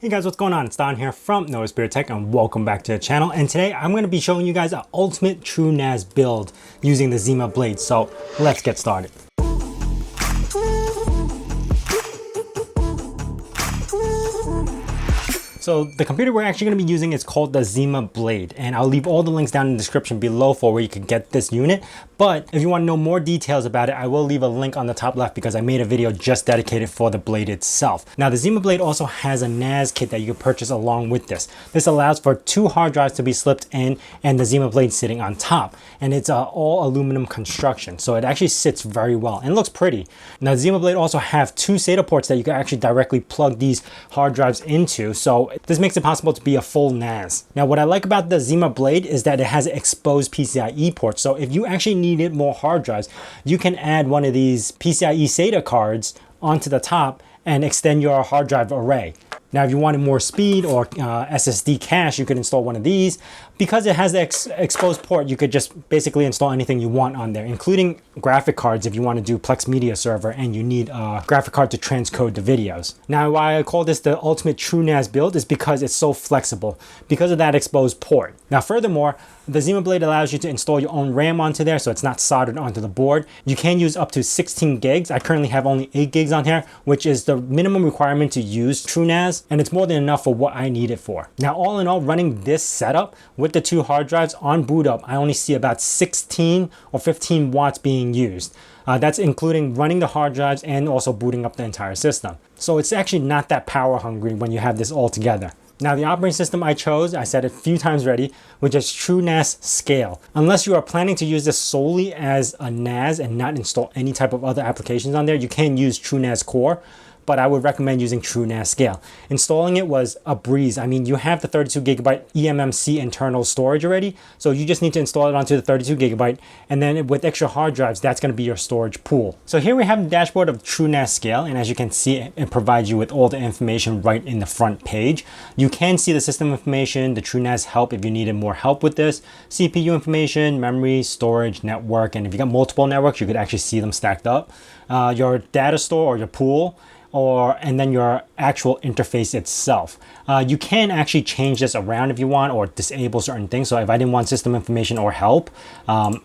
Hey guys, what's going on? It's Don here from Novaspirit Tech and welcome back to the channel. And today I'm going to be showing you guys an ultimate TrueNAS build using the ZimaBlade. So let's get started. So the computer we're actually going to be using is called the ZimaBlade, and I'll leave all the links down in the description below for where you can get this unit. But if you want to know more details about it, I will leave a link on the top left because I made a video just dedicated for the blade itself. Now the ZimaBlade also has a NAS kit that you can purchase along with this. This allows for 2 hard drives to be slipped in and the ZimaBlade sitting on top. And it's all aluminum construction, so it actually sits very well and looks pretty. Now the ZimaBlade also have 2 SATA ports that you can actually directly plug these hard drives into. So this makes it possible to be a full NAS. Now what I like about the ZimaBlade is that it has an exposed PCIe port. So if you actually needed more hard drives, you can add one of these PCIe SATA cards onto the top and extend your hard drive array. Now if you wanted more speed or SSD cache, you could install one of these. Because it has the exposed port, you could just basically install anything you want on there, including graphic cards if you want to do Plex Media Server and you need a graphic card to transcode the videos. Now why I call this the ultimate TrueNAS build is because it's so flexible because of that exposed port. Now furthermore, the ZimaBlade allows you to install your own RAM onto there, so it's not soldered onto the board. You can use up to 16 gigs. I currently have only 8 gigs on here, which is the minimum requirement to use TrueNAS, and it's more than enough for what I need it for. Now all in all, running this setup with the 2 hard drives on boot up, I only see about 16 or 15 watts being used. That's including running the hard drives and also booting up the entire system. So it's actually not that power hungry when you have this all together. Now the operating system I chose, I said it a few times already, which is TrueNas Scale. Unless you are planning to use this solely as a NAS and not install any type of other applications on there, you can use TrueNAS Core, but I would recommend using TrueNAS Scale. Installing it was a breeze. I mean, you have the 32 gigabyte eMMC internal storage already, so you just need to install it onto the 32 gigabyte, and then with extra hard drives, that's going to be your storage pool. So here we have the dashboard of TrueNAS Scale, and as you can see, it provides you with all the information right in the front page. You can see the system information, the TrueNAS help if you needed more help with this, CPU information, memory, storage, network, and if you got multiple networks, you could actually see them stacked up. Your data store or your pool, and then your actual interface itself. You can actually change this around if you want or disable certain things. So if I didn't want system information or help,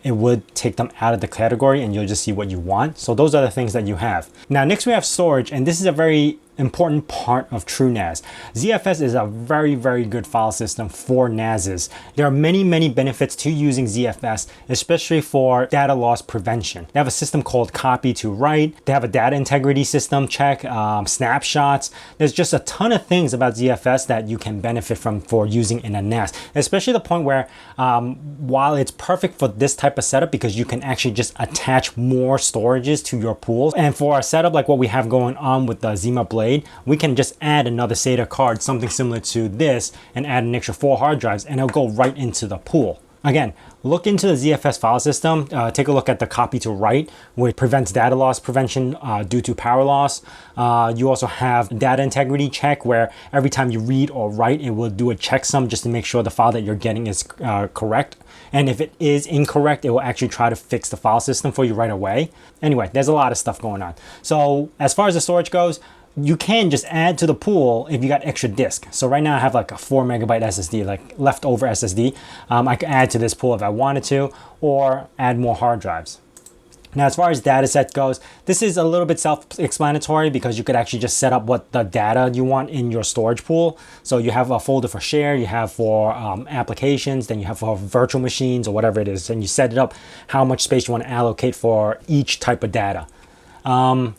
it would take them out of the category and you'll just see what you want. So those are the things that you have. Now next we have storage, and this is a very important part of TrueNAS. ZFS is a very good file system for NASs. There are many benefits to using ZFS, especially for data loss prevention. They have a system called copy to write. They have a data integrity system check, snapshots. There's just a ton of things about ZFS that you can benefit from for using in a NAS, especially the point where while it's perfect for this type of setup because you can actually just attach more storages to your pools, and for a setup like what we have going on with the ZimaBlade, we can just add another SATA card, something similar to this, and add an extra 4 hard drives, and it'll go right into the pool. Again, look into the ZFS file system. Take a look at the copy to write, which prevents data loss prevention due to power loss. You also have data integrity check, where every time you read or write, it will do a checksum just to make sure the file that you're getting is correct. And if it is incorrect, it will actually try to fix the file system for you right away. Anyway, there's a lot of stuff going on. So as far as the storage goes, you can just add to the pool if you got extra disk. So right now I have like a 4 megabyte SSD, like leftover SSD. I could add to this pool if I wanted to, or add more hard drives. Now, as far as DataSets goes, this is a little bit self-explanatory because you could actually just set up what the data you want in your storage pool. So you have a folder for share, you have for applications, then you have for virtual machines or whatever it is, and you set it up how much space you want to allocate for each type of data.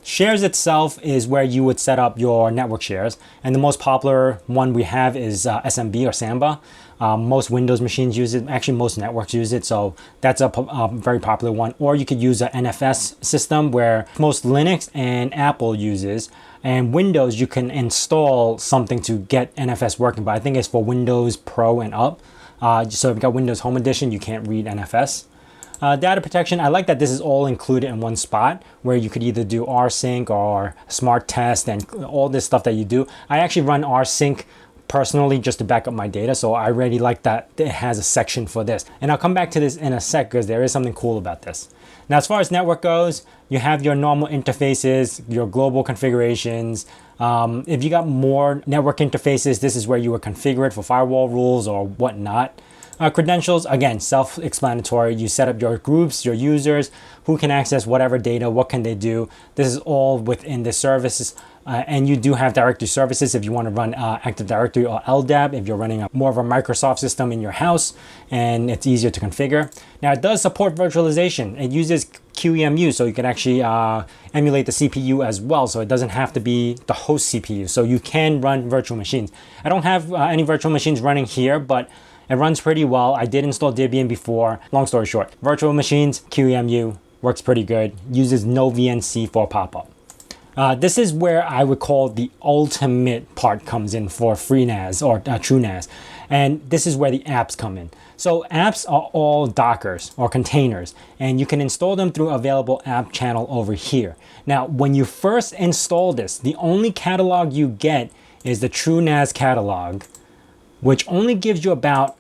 Shares itself is where you would set up your network shares, and the most popular one we have is SMB or Samba. Most Windows machines use it, actually most networks use it, so that's a very popular one. Or you could use an NFS system where most Linux and Apple uses, and Windows you can install something to get NFS working, but I think it's for Windows Pro and up. So if you've got Windows Home Edition, you can't read NFS. Data protection, I like that this is all included in one spot where you could either do rsync or smart test and all this stuff that you do. I actually run rsync personally just to back up my data. So I really like that it has a section for this. And I'll come back to this in a sec because there is something cool about this. Now, as far as network goes, you have your normal interfaces, your global configurations. If you got more network interfaces, this is where you would configure it for firewall rules or whatnot. Credentials, again, self-explanatory. You set up your groups, your users, who can access whatever data, what can they do. This is all within the services. And you do have directory services if you want to run Active Directory or LDAP, if you're running more of a Microsoft system in your house, and it's easier to configure. Now, it does support virtualization. It uses QEMU, so you can actually emulate the CPU as well, so it doesn't have to be the host CPU. So you can run virtual machines. I don't have any virtual machines running here, but it runs pretty well. I did install Debian before. Long story short, virtual machines, QEMU, works pretty good. Uses no VNC for pop-up. This is where I would call the ultimate part comes in for FreeNAS or TrueNAS. And this is where the apps come in. So apps are all Dockers or containers, and you can install them through available app channel over here. Now, when you first install this, the only catalog you get is the TrueNAS catalog, which only gives you about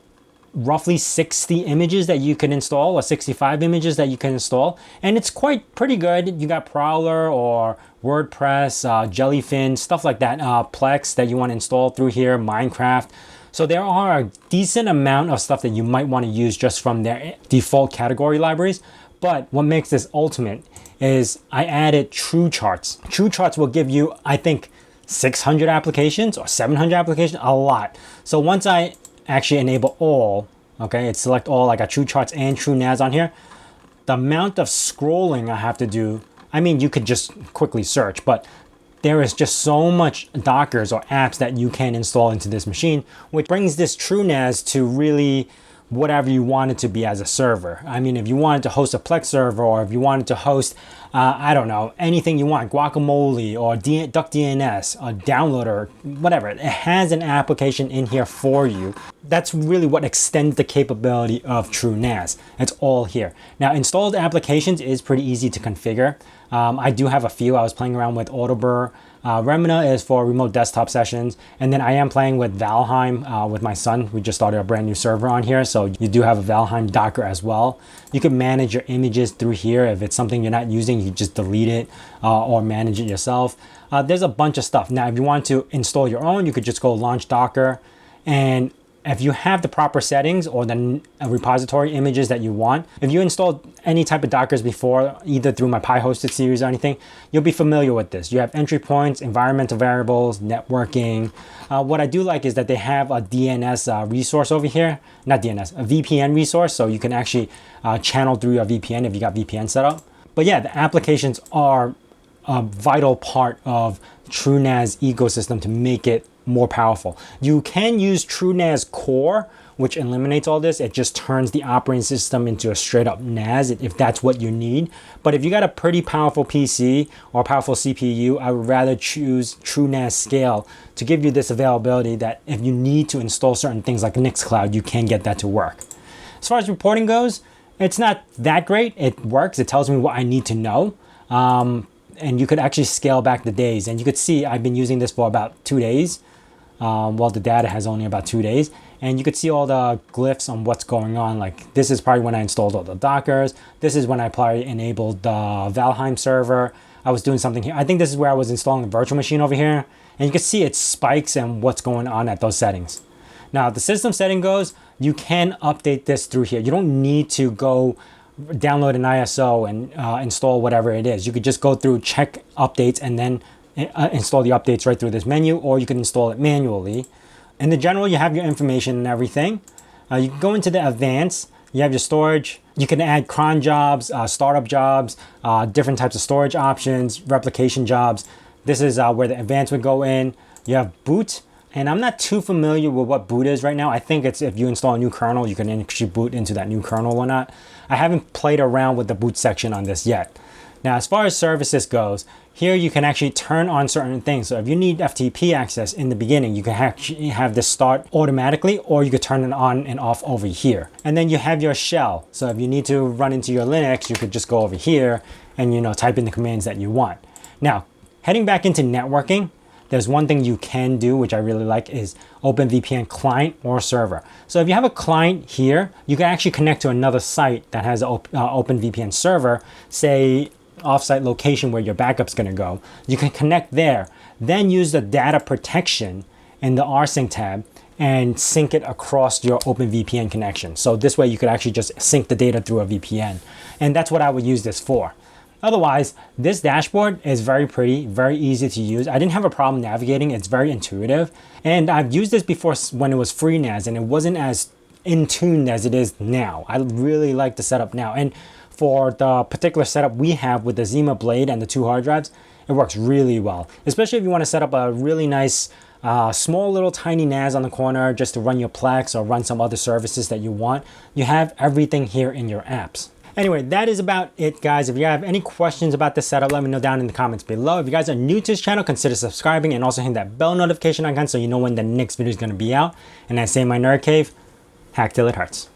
roughly 60 images that you can install, or 65 images that you can install. And it's pretty good. You got Prowler or WordPress, Jellyfin, stuff like that, Plex that you want to install through here, Minecraft. So there are a decent amount of stuff that you might want to use just from their default category libraries. But what makes this ultimate is I added TrueCharts. TrueCharts will give you, I think, 600 applications or 700 applications, a lot. So once I actually enable all, okay, it's select all, I got TrueCharts and TrueNAS on here. The amount of scrolling I have to do, I mean, you could just quickly search, but there is just so much Dockers or apps that you can install into this machine, which brings this TrueNAS to really whatever you want it to be as a server. I mean, if you wanted to host a Plex server, or if you wanted to host, I don't know, anything you want, Guacamole or DuckDNS, a downloader, whatever. It has an application in here for you. That's really what extends the capability of TrueNAS. It's all here. Now, installed applications is pretty easy to configure. I do have a few. I was playing around with Autobur. Remina is for remote desktop sessions. And then I am playing with Valheim with my son. We just started a brand new server on here. So you do have a Valheim Docker as well. You can manage your images through here. If it's something you're not using, you just delete it or manage it yourself. There's a bunch of stuff. Now, if you want to install your own, you could just go launch Docker. And if you have the proper settings or the repository images that you want, if you installed any type of Dockers before, either through my Pi hosted series or anything, you'll be familiar with this. You have entry points, environmental variables, networking. What I do like is that they have a DNS resource over here, not DNS, a VPN resource. So you can actually channel through your VPN if you got VPN set up. But yeah, the applications are a vital part of TrueNAS ecosystem to make it more powerful. You can use TrueNAS Core, which eliminates all this. It just turns the operating system into a straight up NAS if that's what you need. But if you got a pretty powerful PC or powerful CPU, I would rather choose TrueNas Scale to give you this availability that if you need to install certain things like Nixcloud, you can get that to work. As far as reporting goes, it's not that great. It works. It tells me what I need to know. And you could actually scale back the days. And you could see I've been using this for about 2 days. While the data has only about 2 days. And you could see all the glyphs on what's going on. Like this is probably when I installed all the Dockers. This is when I probably enabled the Valheim server. I was doing something here. I think this is where I was installing a virtual machine over here. And you can see it spikes and what's going on at those settings. Now, the system setting goes, you can update this through here. You don't need to go download an ISO and install whatever it is. You could just go through, check updates, and then install the updates right through this menu, or you can install it manually. In the general, you have your information and everything. You can go into the advanced. You have your storage. You can add cron jobs, startup jobs, different types of storage options, replication jobs. This is where the advanced would go in. You have boot. And I'm not too familiar with what boot is right now. I think it's if you install a new kernel, you can actually boot into that new kernel or not. I haven't played around with the boot section on this yet. Now, as far as services goes, here you can actually turn on certain things. So if you need FTP access in the beginning, you can actually have this start automatically, or you could turn it on and off over here. And then you have your shell. So if you need to run into your Linux, you could just go over here and type in the commands that you want. Now, heading back into networking, there's one thing you can do, which I really like, is OpenVPN client or server. So if you have a client here, you can actually connect to another site that has an OpenVPN server, say offsite location where your backup's going to go. You can connect there, then use the data protection in the rsync tab and sync it across your OpenVPN connection. So this way you could actually just sync the data through a VPN. And that's what I would use this for. Otherwise, this dashboard is very pretty, very easy to use. I didn't have a problem navigating. It's very intuitive. And I've used this before when it was FreeNAS and it wasn't as in tune as it is now. I really like the setup now. And for the particular setup we have with the ZimaBlade and the 2 hard drives, it works really well. Especially if you want to set up a really nice small little tiny NAS on the corner just to run your Plex or run some other services that you want. You have everything here in your apps. Anyway, that is about it, guys. If you have any questions about this setup, let me know down in the comments below. If you guys are new to this channel, consider subscribing and also hitting that bell notification icon so you know when the next video is going to be out. And I say in my nerd cave, hack till it hurts.